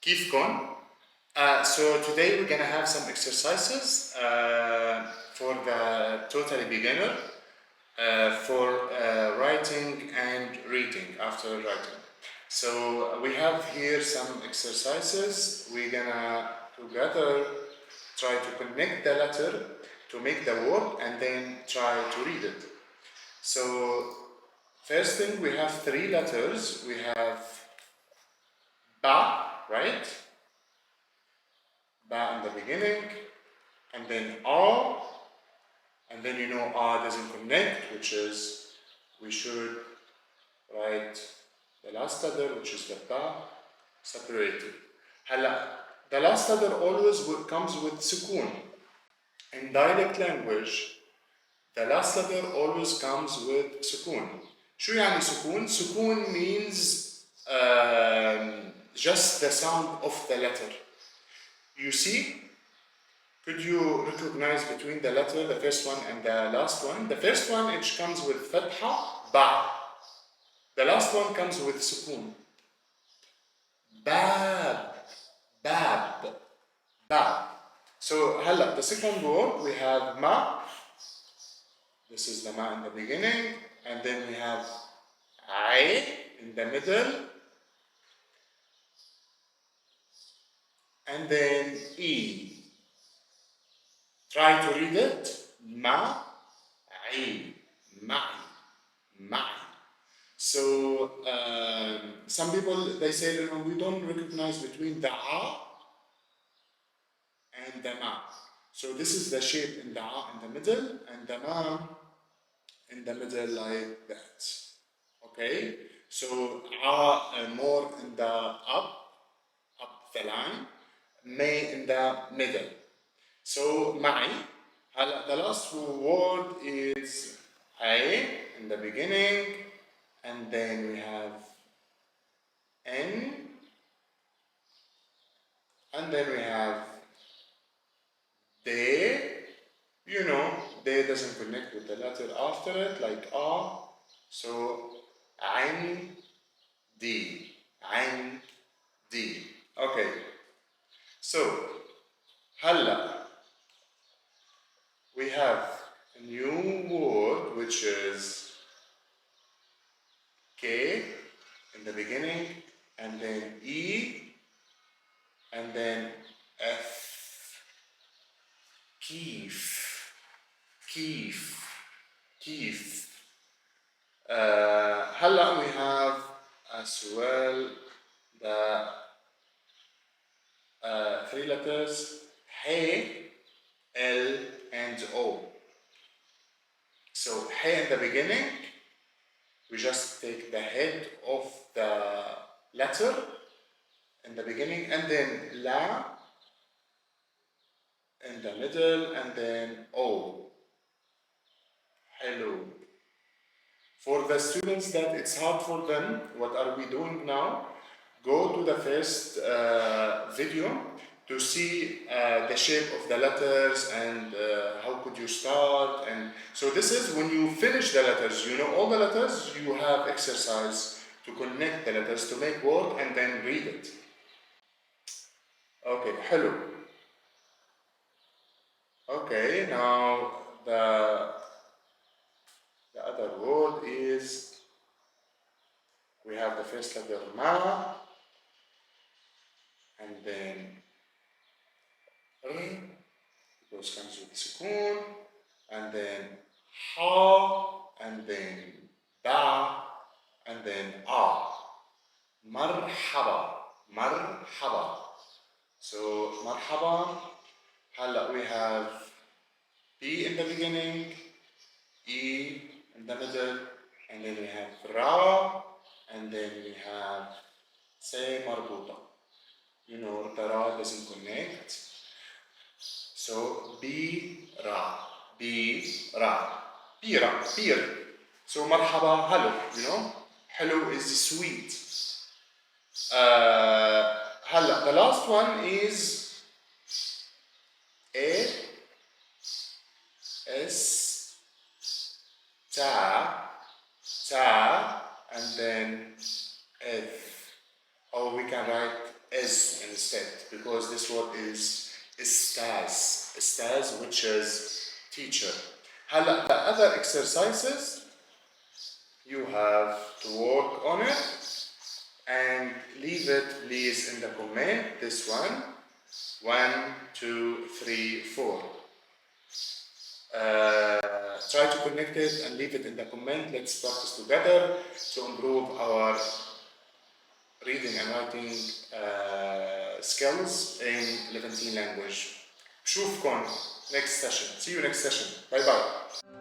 كيفكن? So today we're gonna have some exercises for the totally beginner for writing and reading after writing. So we have here some exercises. We're gonna together try to connect the letter to make the word and then try to read it. So first thing, we have three letters. We have ba, right? Ba in the beginning, and then a, and then you know a doesn't connect, which is we should write the last letter, which is the ta, separated. The last letter always comes with sukun. In dialect language, the last letter always comes with sukun. شو يعني سكون? Sukun means just the sound of the letter. You see? Could you recognize between the letter, the first one and the last one? The first one, it comes with fatha, ba. The last one comes with sukun. Bab, bab, bab. So, the second word, we have ma. This is the ma in the beginning. And then we have ay in the middle. And then e. Try to read it. Ma-ay, ma'i. So some people, they say, we don't recognize between the a and the ma. So this is the shape in the a in the middle and the ma in the middle like that. Okay? So a more in the up the line, may in the middle. So ma'i, the last word is ay in the beginning, and then we have n, and then we have de. You know, de doesn't connect with the letter after it, like a. So ain, d, ain, d. Okay. So we have a new word which is K in the beginning, and then E, and then F. Keef, keef, keef. We have as well the three letters H, L, and O. So H in the beginning, we just take the head of the letter in the beginning, and then la in the middle, and then O. Hello. For the students that it's hard for them, what are we doing now? Go to the first video to see the shape of the letters and how could you start. And so this is when you finish the letters, you know all the letters, you have exercise to connect the letters to make word and then read it. Okay, hello. Okay, now the other word is, we have the first letter ma, and then r, because comes with sukun, and then ha, and then ba, and then a. Marhaba, marhaba. So marhaba, we have B in the beginning, E in the middle, and then we have ra, and then we have say marbuta. You know, the ra doesn't connect. So B ra, B ra, pira, peer. So marhaba, hello, you know, hello is sweet. The last one is A, S, ta, and then F. Or we can write is instead, because this word is استاذ, which is teacher. هلا the other exercises you have to work on it and leave it please in the comment. This one 1, 2, 3, 4. Try to connect it and leave it in the comment. Let's practice together to improve our reading and writing skills in Levantine language. بشوفكم next session. See you next session. Bye bye.